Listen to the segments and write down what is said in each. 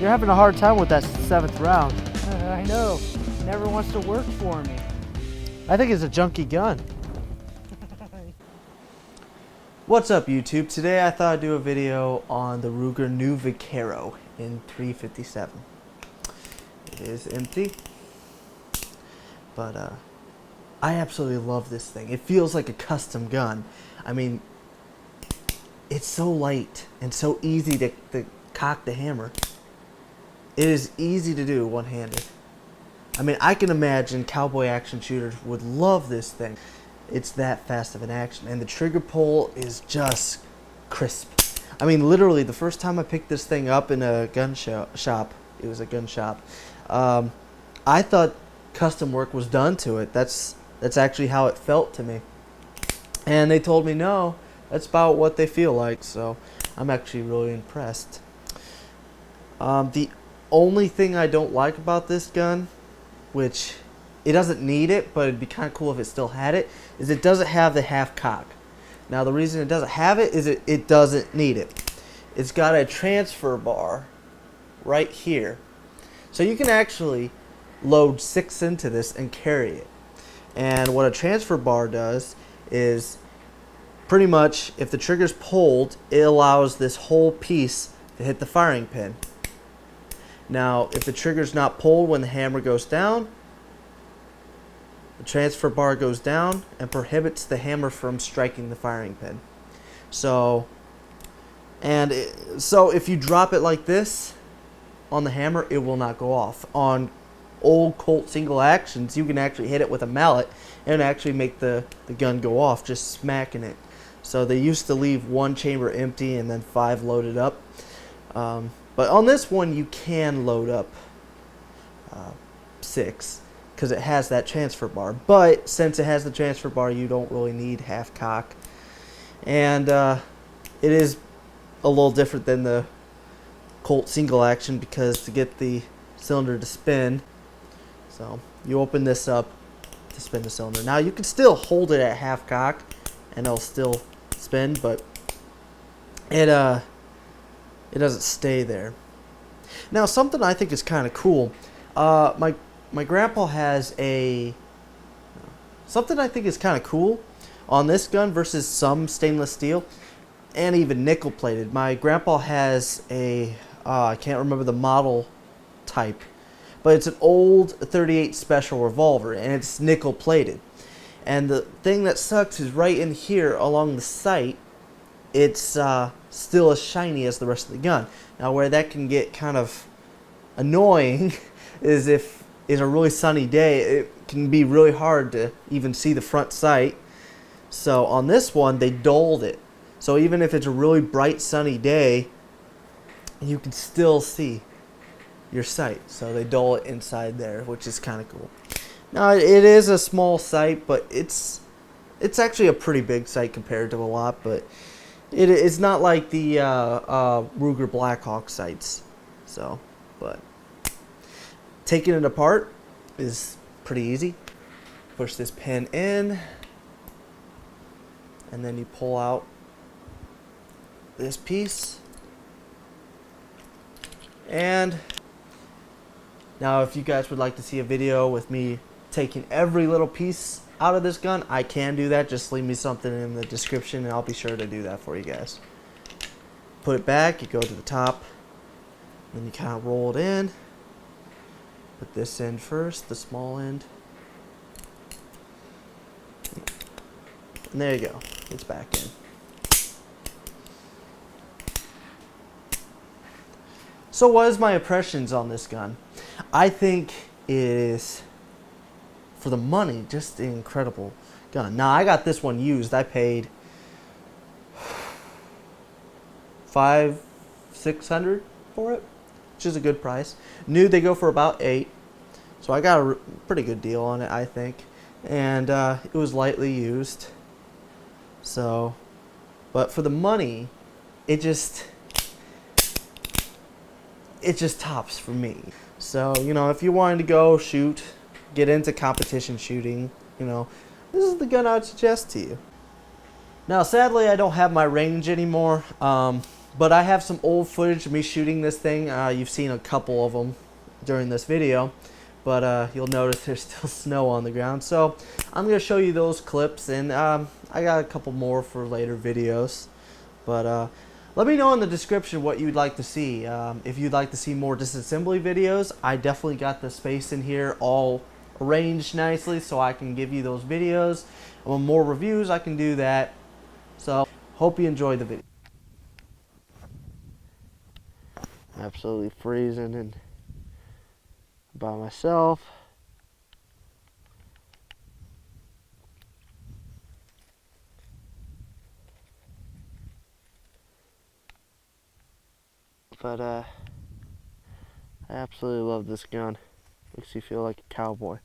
You're having a hard time with that 7th round. I know. Never wants to work for me. I think it's a junky gun. What's up, YouTube? Today I thought I'd do a video on the Ruger New Vaquero in .357. It is empty, but I absolutely love this thing. It feels like a custom gun. I mean, it's so light and so easy to cock the hammer. It is easy to do one-handed. I mean, I can imagine cowboy action shooters would love this thing. It's that fast of an action, and the trigger pull is just crisp. I mean, literally, the first time I picked this thing up in a gun shop, it was a gun shop, I thought custom work was done to it. That's actually how it felt to me. And they told me, no, that's about what they feel like, so I'm actually really impressed. The only thing I don't like about this gun, which it doesn't need it, but it'd be kind of cool if it still had it, is it doesn't have the half cock. Now the reason it doesn't have it is it doesn't need it. It's got a transfer bar right here. So you can actually load 6 into this and carry it. And what a transfer bar does is pretty much if the trigger's pulled, it allows this whole piece to hit the firing pin. Now if the trigger's not pulled when the hammer goes down, the transfer bar goes down and prohibits the hammer from striking the firing pin. So if you drop it like this on the hammer, it will not go off. On old Colt single actions, you can actually hit it with a mallet and actually make the gun go off, just smacking it. So they used to leave 1 chamber empty and then 5 loaded up. But on this one, you can load up 6. Because it has that transfer bar, but since it has the transfer bar, you don't really need half cock, and it is a little different than the Colt single action because to get the cylinder to spin, so you open this up to spin the cylinder. Now you can still hold it at half cock and it'll still spin, but it doesn't stay there. Now something I think is kind of cool, my grandpa has something I think is kind of cool on this gun versus some stainless steel and even nickel plated. My grandpa has I can't remember the model type, but it's an old 38 special revolver and it's nickel plated. And the thing that sucks is right in here along the sight, it's still as shiny as the rest of the gun. Now where that can get kind of annoying is if it's a really sunny day, it can be really hard to even see the front sight. So on this one, they dulled it. So even if it's a really bright sunny day, you can still see your sight. So they dull it inside there, which is kind of cool. Now it is a small sight, but it's actually a pretty big sight compared to a lot. But it's not like the Ruger Blackhawk sights. So, but taking it apart is pretty easy. Push this pin in, and then you pull out this piece. And now if you guys would like to see a video with me taking every little piece out of this gun, I can do that. Just leave me something in the description and I'll be sure to do that for you guys. Put it back, you go to the top, then you kind of roll it in. Put this end first, the small end. And there you go. It's back in. So what is my impressions on this gun? I think it is, for the money, just an incredible gun. Now I got this one used. I paid $500-600 for it, which is a good price. New, they go for about $8, so I got a pretty good deal on it, I think. And it was lightly used. So, but for the money, it just tops for me. So, you know, if you wanted to go shoot, get into competition shooting, you know, this is the gun I would suggest to you. Now, sadly, I don't have my range anymore. But I have some old footage of me shooting this thing. You've seen a couple of them during this video, but you'll notice there's still snow on the ground. So I'm going to show you those clips, and I got a couple more for later videos. But let me know in the description what you'd like to see. If you'd like to see more disassembly videos, I definitely got the space in here all arranged nicely so I can give you those videos. And with more reviews, I can do that. So hope you enjoyed the video. Absolutely freezing and by myself. But I absolutely love this gun. Makes you feel like a cowboy.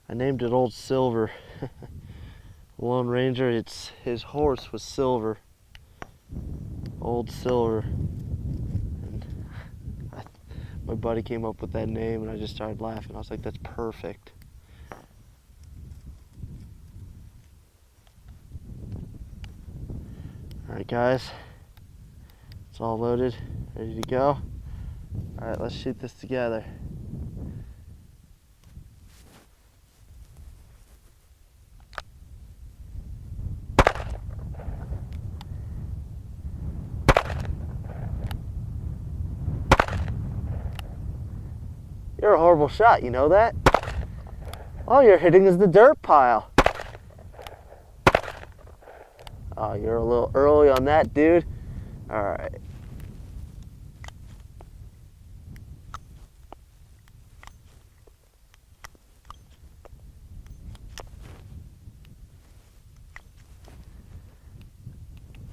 I named it Old Silver. Lone Ranger, his horse was Silver. Old Silver. My buddy came up with that name and I just started laughing. I was like, that's perfect. Alright guys, it's all loaded, ready to go. Alright, let's shoot this together. You're a horrible shot, you know that? All you're hitting is the dirt pile. Oh, you're a little early on that, dude. Alright.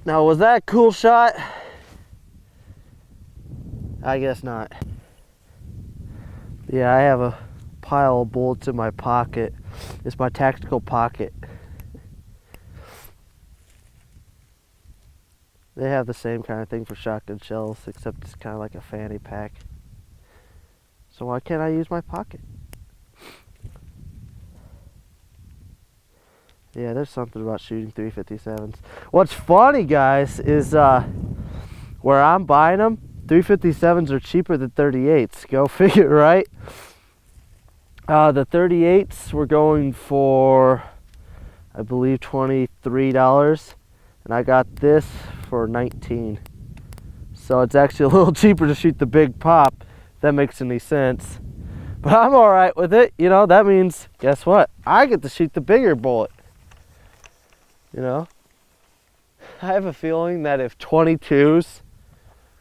Now, was that a cool shot? I guess not. Yeah, I have a pile of bullets in my pocket. It's my tactical pocket. They have the same kind of thing for shotgun shells, except it's kind of like a fanny pack. So why can't I use my pocket? Yeah, there's something about shooting 357s. What's funny, guys, is where I'm buying them, 357s are cheaper than 38s. Go figure, right? The 38s were going for, I believe, $23, and I got this for $19. So it's actually a little cheaper to shoot the big pop, if that makes any sense. But I'm all right with it. You know, that means, guess what? I get to shoot the bigger bullet. You know? I have a feeling that if 22s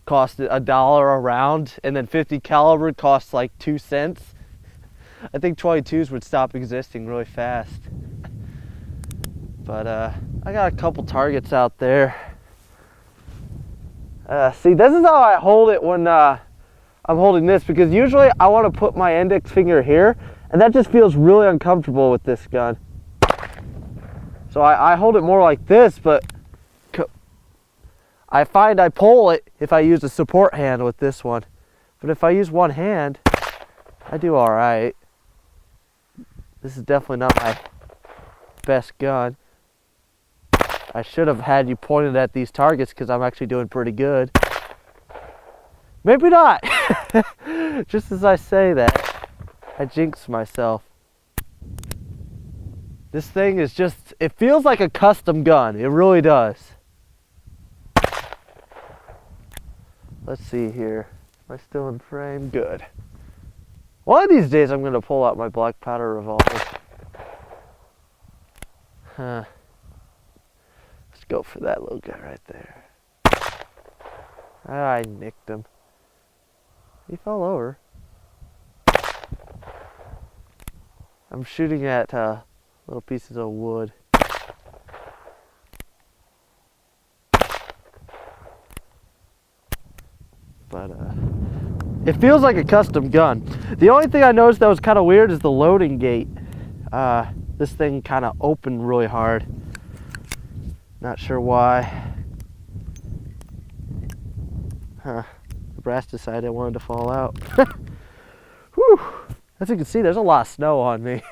cost $1 a round, and then 50 caliber costs like 2 cents, I think 22s would stop existing really fast. But I got a couple targets out there. See, this is how I hold it when I'm holding this, because usually I want to put my index finger here, and that just feels really uncomfortable with this gun. So I hold it more like this, but I find I pull it if I use a support hand with this one. But if I use one hand, I do all right. This is definitely not my best gun. I should have had you pointed at these targets because I'm actually doing pretty good. Maybe not. Just as I say that, I jinx myself. This thing is just, it feels like a custom gun. It really does. Let's see here. Am I still in frame? Good. One of these days I'm going to pull out my black powder revolver. Huh. Let's go for that little guy right there. I nicked him. He fell over. I'm shooting at little pieces of wood. But it feels like a custom gun. The only thing I noticed that was kind of weird is the loading gate. This thing kind of opened really hard. Not sure why. Huh. The brass decided I wanted to fall out. Whew. As you can see, there's a lot of snow on me.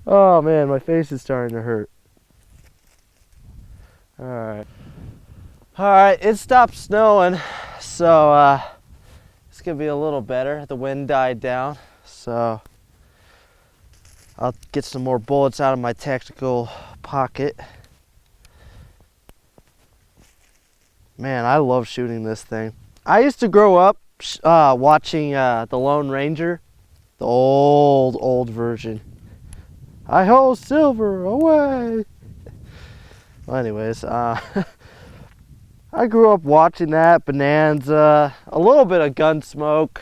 Oh man, my face is starting to hurt. Alright. All right, it stopped snowing, so it's gonna be a little better. The wind died down, so I'll get some more bullets out of my tactical pocket. Man, I love shooting this thing. I used to grow up watching The Lone Ranger, the old version. Hi-ho, Silver, away! Well, anyways, I grew up watching that, Bonanza, a little bit of Gunsmoke,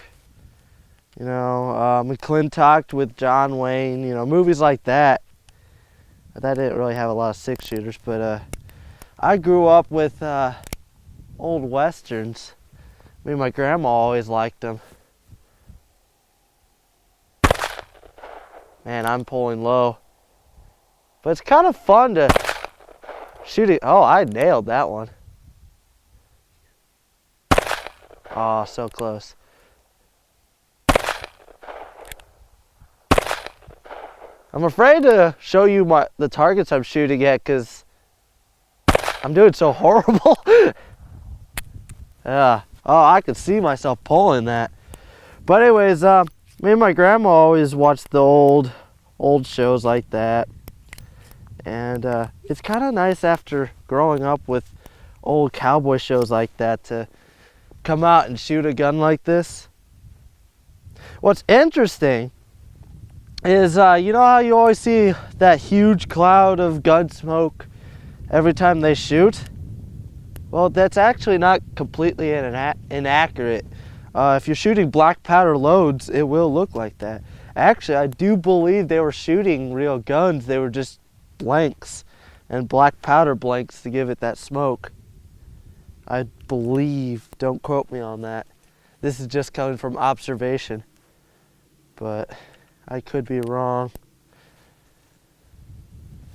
you know, McClintock with John Wayne, you know, movies like that. That didn't really have a lot of 6-shooters, but I grew up with old Westerns. Me and my grandma always liked them. Man, I'm pulling low. But it's kind of fun to shoot it. Oh, I nailed that one. Oh, so close. I'm afraid to show you the targets I'm shooting at because I'm doing so horrible. Yeah. Oh, I could see myself pulling that. But anyways, me and my grandma always watched the old shows like that. And it's kind of nice after growing up with old cowboy shows like that to come out and shoot a gun like this. What's interesting is, you know how you always see that huge cloud of gun smoke every time they shoot? Well, that's actually not completely inaccurate. If you're shooting black powder loads, it will look like that. Actually, I do believe they were shooting real guns. They were just blanks and black powder blanks to give it that smoke. I believe, don't quote me on that. This is just coming from observation, but I could be wrong.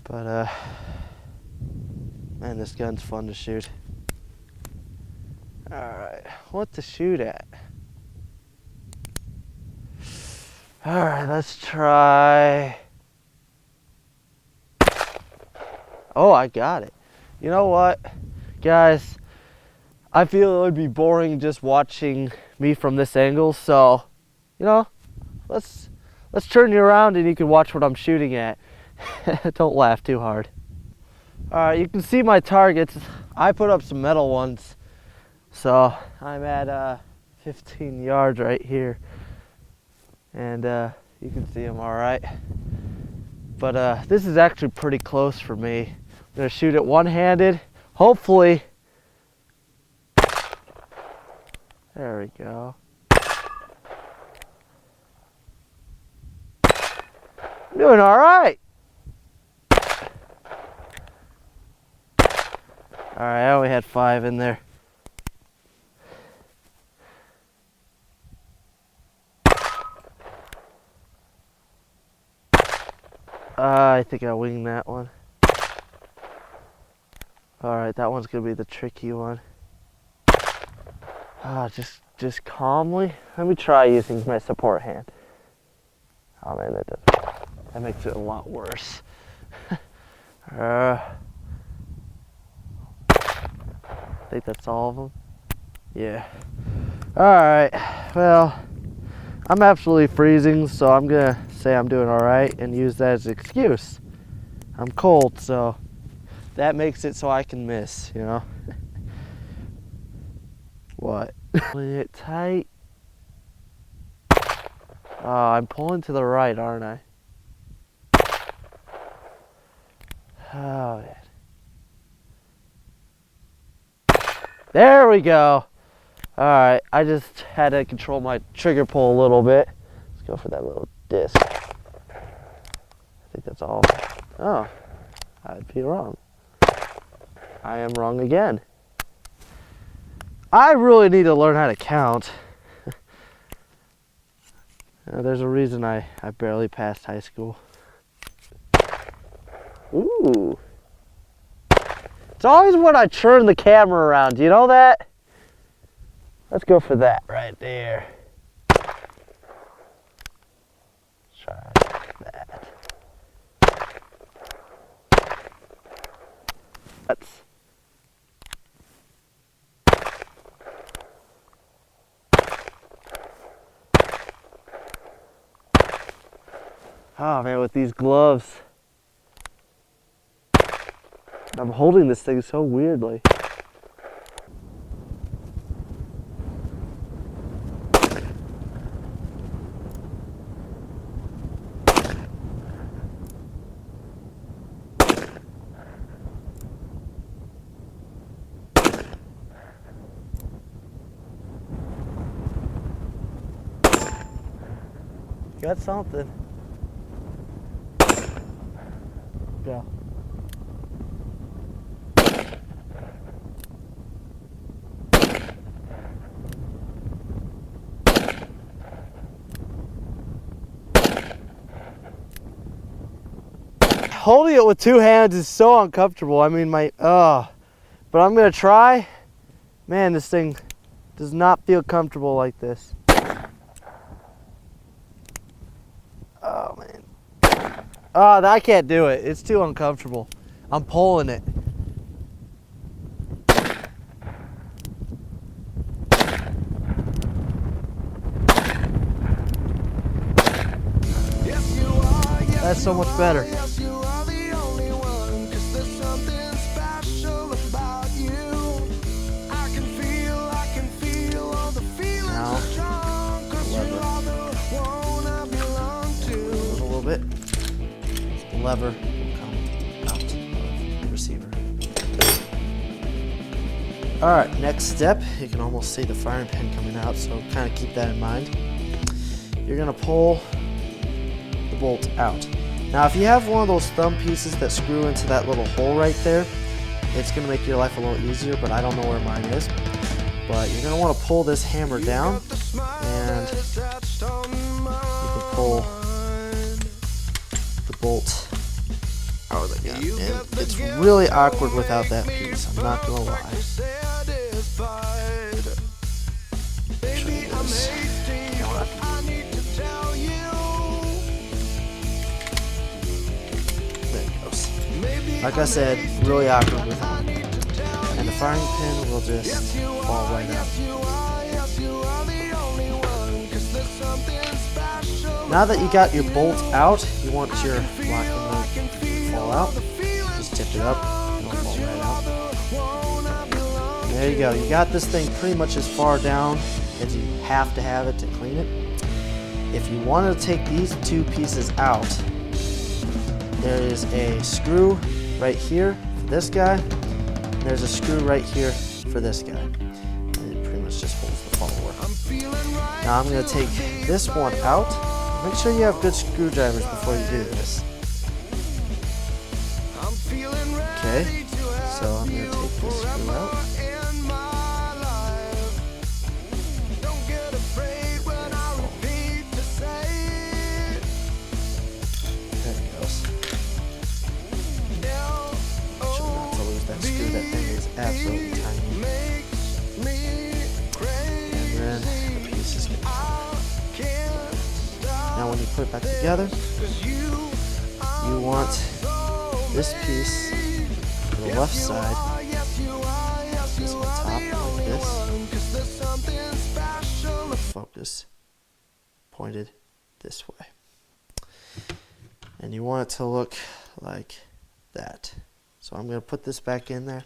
But man, this gun's fun to shoot. All right, what to shoot at? All right, let's try. Oh, I got it. You know what, guys? I feel it would be boring just watching me from this angle, so, you know, let's turn you around and you can watch what I'm shooting at. Don't laugh too hard. All right, you can see my targets. I put up some metal ones, so I'm at 15 yards right here, and you can see them all right. But this is actually pretty close for me. I'm gonna shoot it one-handed, hopefully. There we go. I'm doing all right. All right, I only had 5 in there. I think I winged that one. All right, that one's gonna be the tricky one. Just calmly. Let me try using my support hand. Oh man, that makes it a lot worse. I think that's all of them. Yeah. All right. Well, I'm absolutely freezing, so I'm gonna say I'm doing all right and use that as an excuse. I'm cold, so that makes it so I can miss, you know. What? Pulling it tight. Oh, I'm pulling to the right, aren't I? Oh, man. There we go. All right, I just had to control my trigger pull a little bit. Let's go for that little disc. I think that's all. Oh, I'd be wrong. I am wrong again. I really need to learn how to count. There's a reason I barely passed high school. Ooh. It's always when I turn the camera around. Do you know that? Let's go for that right there. Let's try that. Oh man, with these gloves. I'm holding this thing so weirdly. Got something. Go. Holding it with two hands is so uncomfortable. I mean, but I'm gonna try. Man, this thing does not feel comfortable like this. Oh man. Oh, I can't do it. It's too uncomfortable. I'm pulling it. That's so much better. Lever will come out of the receiver. Alright, next step, you can almost see the firing pin coming out, so kind of keep that in mind. You're going to pull the bolt out. Now if you have one of those thumb pieces that screw into that little hole right there, it's going to make your life a little easier, but I don't know where mine is. But you're going to want to pull this hammer down, and you can pull the bolt out of the gun. And it's really awkward without that piece, I'm not gonna lie. Show you this. There it goes. Like I said, really awkward without it. And the firing pin will just fall right out. Now that you got your bolt out, you want your locking nut to fall out. Just tip it up, and it'll fall right out. And there you go. You got this thing pretty much as far down as you have to have it to clean it. If you want to take these two pieces out, there is a screw right here for this guy, and there's a screw right here for this guy. And it pretty much just holds the follower. Now I'm going to take this one out. Make sure you have good screwdrivers before you do this. Okay, so I'm going to take this screw out. There it goes. Make sure not to lose that screw. That thing is absolutely tiny. And then the piece is going to come out. Now when you put it back together, you want this piece to the left side, this on top like this, focus pointed this way. And you want it to look like that. So I'm going to put this back in there.